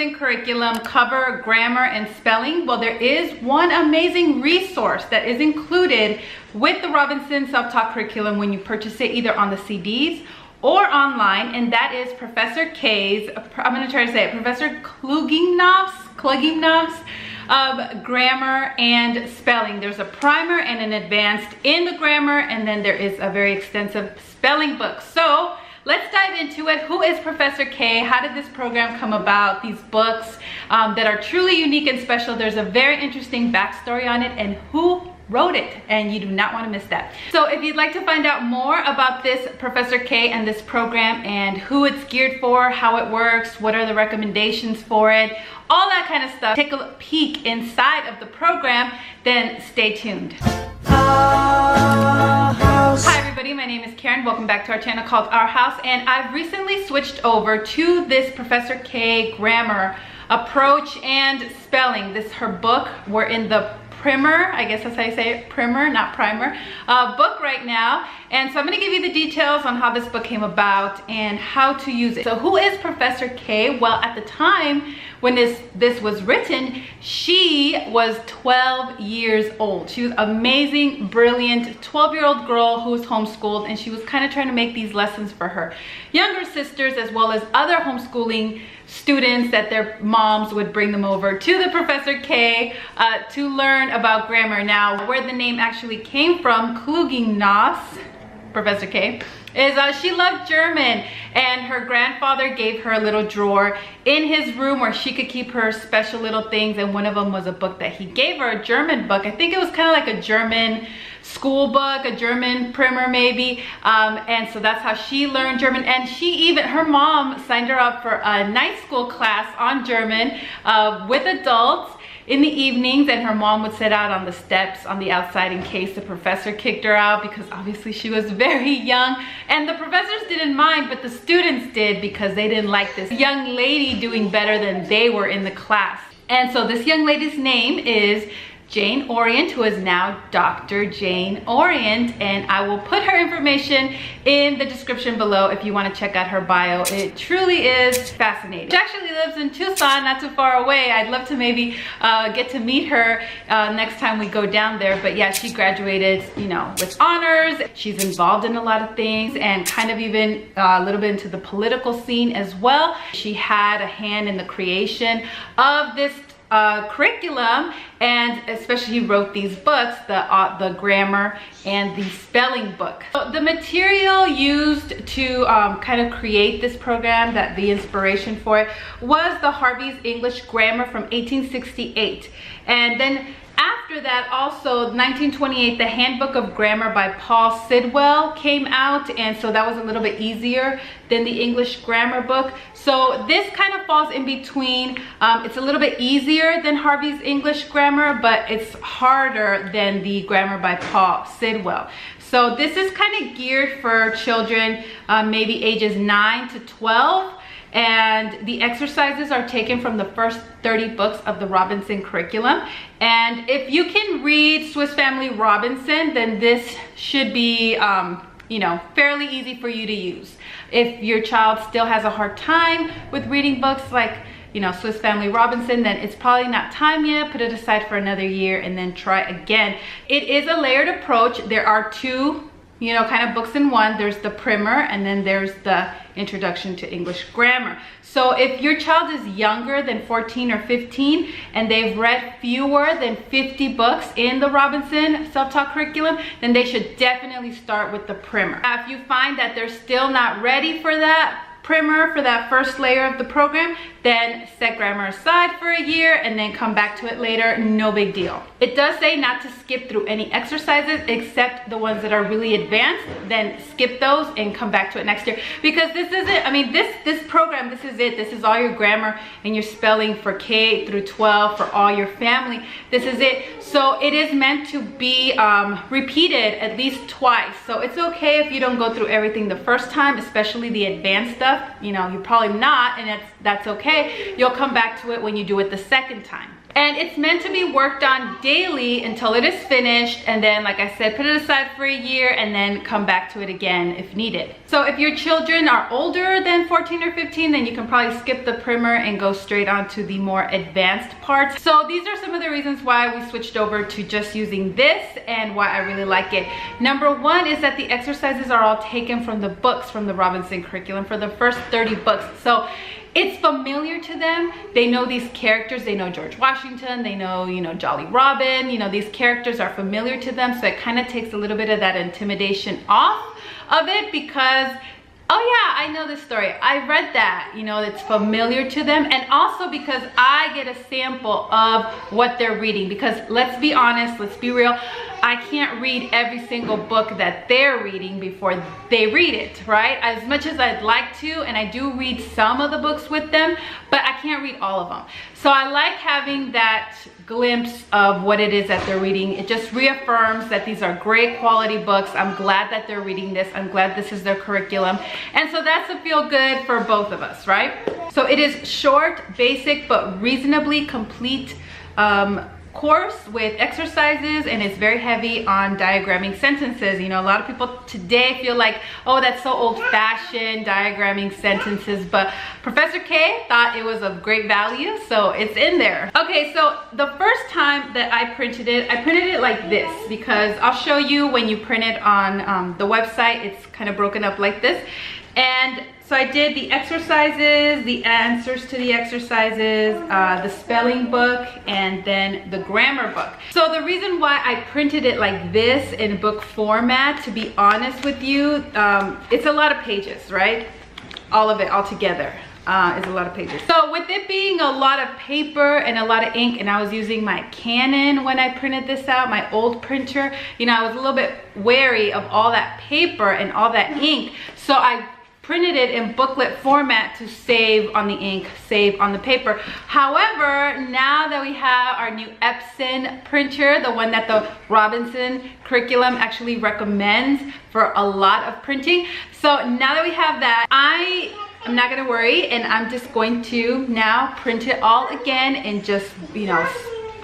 Robinson curriculum cover grammar and spelling? Well, there is one amazing resource that is included with the Robinson self-taught curriculum when you purchase it either on the CDs or online, and that is Professor K's, I'm going to try to say it, Professor Klugimkopf's grammar and spelling. There's a primer and an advanced in the grammar, and then there is a very extensive spelling book. So let's dive into it. Who is Professor K? How did this program come about? These books that are truly unique and special. There's a very interesting backstory on it, and who wrote it, and you do not want to miss that. So if you'd like to find out more about this Professor K and this program and who it's geared for, how it works, what are the recommendations for it, all that kind of stuff, take a peek inside of the program, then stay tuned. Hi everybody, my name is Karen. Welcome back to our channel called Our House, and I've recently switched over to this Professor K grammar approach and spelling. This her book. We're in the primer, I guess that's how you say it, primer, not primer, book right now. And so I'm going to give you the details on how this book came about and how to use it. So who is Professor K? Well, at the time when this was written, she was 12 years old. She was amazing, brilliant 12-year-old girl who was homeschooled, and she was kind of trying to make these lessons for her younger sisters as well as other homeschooling students that their moms would bring them over to the Professor K to learn about grammar. Now, where the name actually came from, Klugimkopf, Professor K, is she loved German, and her grandfather gave her a little drawer in his room where she could keep her special little things, and one of them was a book that he gave her, a German book. I think it was kind of like a German school book, a German primer maybe, and so that's how she learned German. And her mom signed her up for a night school class on German with adults in the evenings, and her mom would sit out on the steps on the outside in case the professor kicked her out, because obviously she was very young, and the professors didn't mind, but the students did, because they didn't like this young lady doing better than they were in the class. And so this young lady's name is Jane Orient, who is now Dr. Jane Orient, and I will put her information in the description below if you want to check out her bio. It truly is fascinating. She actually lives in Tucson, not too far away. I'd love to maybe get to meet her next time we go down there. But yeah, she graduated, you know, with honors. She's involved in a lot of things, and kind of even a little bit into the political scene as well. She had a hand in the creation of this curriculum, and especially he wrote these books, the grammar and the spelling book. So the material used to kind of create this program, that the inspiration for it, was the Harvey's English Grammar from 1868, and then after that, also 1928, the Handbook of Grammar by Paul Sidwell came out, and so that was a little bit easier than the English grammar book. So this kind of falls in between. It's a little bit easier than Harvey's English Grammar, but it's harder than the grammar by Paul Sidwell. So this is kind of geared for children maybe ages 9 to 12. And the exercises are taken from the first 30 books of the Robinson curriculum. And if you can read Swiss Family Robinson, then this should be, you know, fairly easy for you to use. If your child still has a hard time with reading books like, you know, Swiss Family Robinson, then it's probably not time yet. Put it aside for another year and then try again. It is a layered approach. There are two, you know, kind of books in one. There's the primer, and then there's the Introduction to English Grammar. So if your child is younger than 14 or 15 and they've read fewer than 50 books in the Robinson self-taught curriculum, then they should definitely start with the primer. Now, if you find that they're still not ready for that primer, for that first layer of the program, then set grammar aside for a year and then come back to it later. No big deal. It does say not to skip through any exercises except the ones that are really advanced. Then skip those and come back to it next year, because this is it. I mean, this program, this is it. This is all your grammar and your spelling for K through 12 for all your family. This is it. So it is meant to be repeated at least twice. So it's okay if you don't go through everything the first time, especially the advanced stuff. You know, you're probably not, and that's okay. You'll come back to it when you do it the second time. And it's meant to be worked on daily until it is finished, and then, like I said, put it aside for a year and then come back to it again if needed. So if your children are older than 14 or 15, then you can probably skip the primer and go straight on to the more advanced parts. So these are some of the reasons why we switched over to just using this and why I really like it. Number one is that the exercises are all taken from the books, from the Robinson curriculum for the first 30 books. So it's familiar to them. They know these characters. They know George Washington. They know, Jolly Robin. These characters are familiar to them. So it kind of takes a little bit of that intimidation off of it because, oh yeah, I know this story. I read that, it's familiar to them. And also because I get a sample of what they're reading. Because let's be honest, let's be real. I can't read every single book that they're reading before they read it, right? As much as I'd like to, and I do read some of the books with them, but I can't read all of them. So I like having that glimpse of what it is that they're reading. It just reaffirms that these are great quality books. I'm glad that they're reading this. I'm glad this is their curriculum. And so that's a feel good for both of us, right? So it is short, basic, but reasonably complete course with exercises, and it's very heavy on diagramming sentences. A lot of people today feel like, oh, that's so old-fashioned, diagramming sentences, but Professor K thought it was of great value, so it's in there. Okay, so the first time that I printed it like this, because I'll show you when you print it on the website, it's kind of broken up like this. And so I did the exercises, the answers to the exercises, the spelling book, and then the grammar book. So the reason why I printed it like this in book format, to be honest with you, it's a lot of pages, right? All of it all together is a lot of pages. So with it being a lot of paper and a lot of ink, and I was using my Canon when I printed this out, my old printer, I was a little bit wary of all that paper and all that ink. So I printed it in booklet format to save on the ink, save on the paper. However, now that we have our new Epson printer, the one that the Robinson curriculum actually recommends for a lot of printing. So now that we have that, I'm not gonna worry, and I'm just going to now print it all again in just,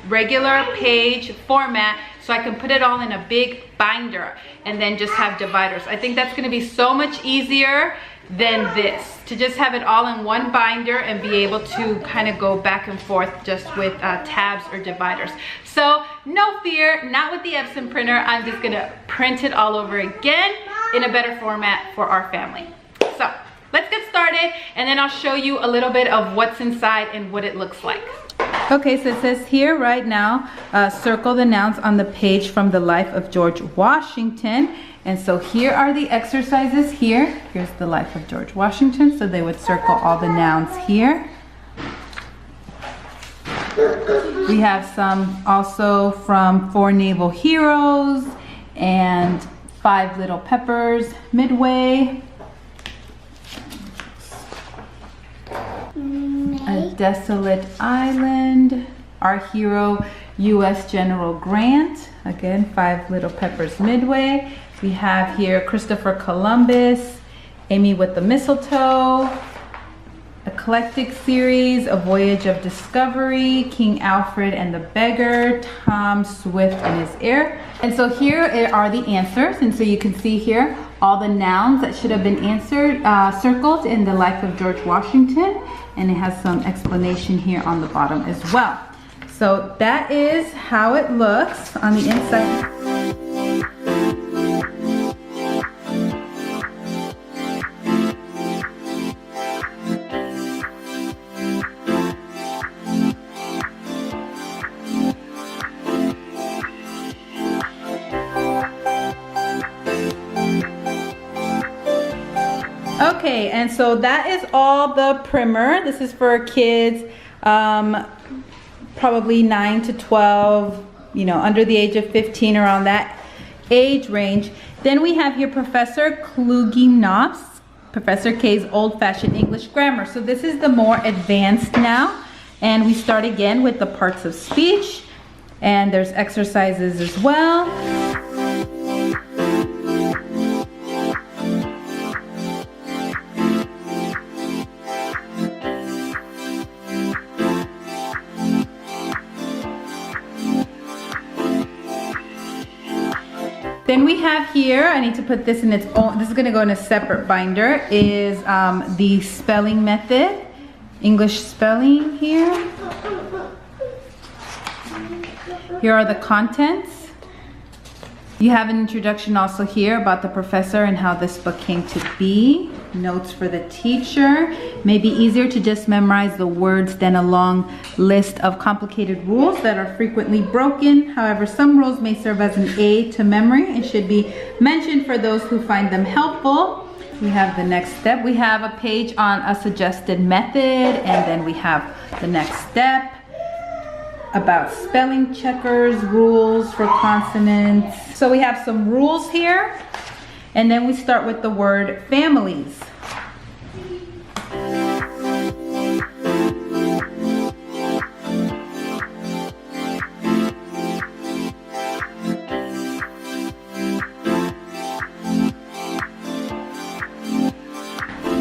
regular page format, so I can put it all in a big binder and then just have dividers. I think that's gonna be so much easier than this, to just have it all in one binder and be able to kind of go back and forth just with tabs or dividers. So no fear, not with the Epson printer. I'm just gonna print it all over again in a better format for our family. So let's get started, and then I'll show you a little bit of what's inside and what it looks like. Okay, so it says here right now, circle the nouns on the page from the life of George Washington. And so here are the exercises here. Here's the life of George Washington. So they would circle all the nouns here. We have some also from 4 Naval Heroes and 5 Little Peppers, Midway. A Desolate Island, our hero U.S. General Grant, again 5 Little Peppers, Midway. We have here Christopher Columbus, Amy with the Mistletoe, Eclectic Series, A Voyage of Discovery, King Alfred and the Beggar, Tom Swift and his heir. And so here are the answers, and so you can see here all the nouns that should have been answered, circled in the life of George Washington, and it has some explanation here on the bottom as well. So that is how it looks on the inside. Okay, and so that is all the primer. This is for kids probably 9 to 12, under the age of 15, around that age range. Then we have here Professor Klugimkopf, Professor K's old-fashioned English grammar. So this is the more advanced now. And we start again with the parts of speech. And there's exercises as well. Then we have here, I need to put this in its own, this is gonna go in a separate binder, is the spelling method, English spelling here. Here are the contents. You have an introduction also here about the professor and how this book came to be. Notes for the teacher. Maybe easier to just memorize the words than a long list of complicated rules that are frequently broken. However, some rules may serve as an aid to memory and should be mentioned for those who find them helpful. We have the next step. We have a page on a suggested method, and then we have the next step about spelling checkers, rules for consonants. So we have some rules here, and then we start with the word families.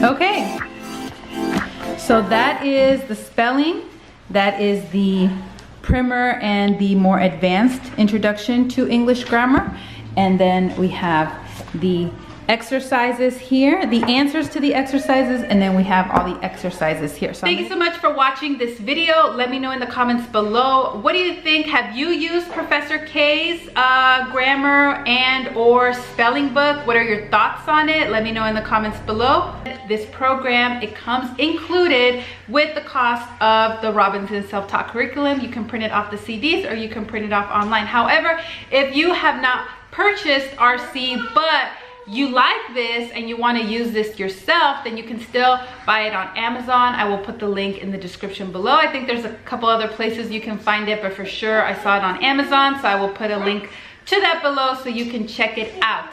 Okay, so that is the spelling, that is the primer and the more advanced introduction to English grammar. And then we have the exercises here, the answers to the exercises, and then we have all the exercises here. So thank you so much for watching this video. Let me know in the comments below, what do you think? Have you used Professor K's grammar and or spelling book? What are your thoughts on it? Let me know in the comments below. This program, it comes included with the cost of the Robinson Self-Taught Curriculum. You can print it off the CDs or you can print it off online. However, if you have not purchased RC but you like this and you want to use this yourself, then you can still buy it on Amazon. I will put the link in the description below. I think there's a couple other places you can find it, but for sure I saw it on Amazon, so I will put a link to that below so you can check it out.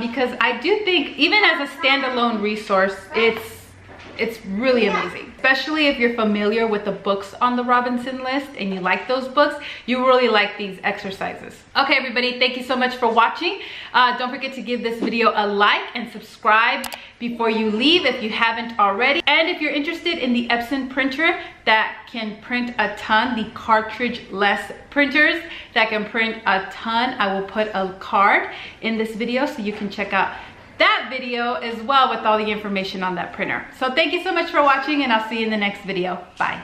Because I do think even as a standalone resource, it's really amazing, especially if you're familiar with the books on the Robinson list and you like those books. You really like these exercises. Okay, everybody, thank you so much for watching. Don't forget to give this video a like and subscribe before you leave if you haven't already. And if you're interested in the Epson printer that can print a ton, the cartridge-less printers that can print a ton, I will put a card in this video so you can check out that video as well with all the information on that printer. So thank you so much for watching, and I'll see you in the next video. Bye.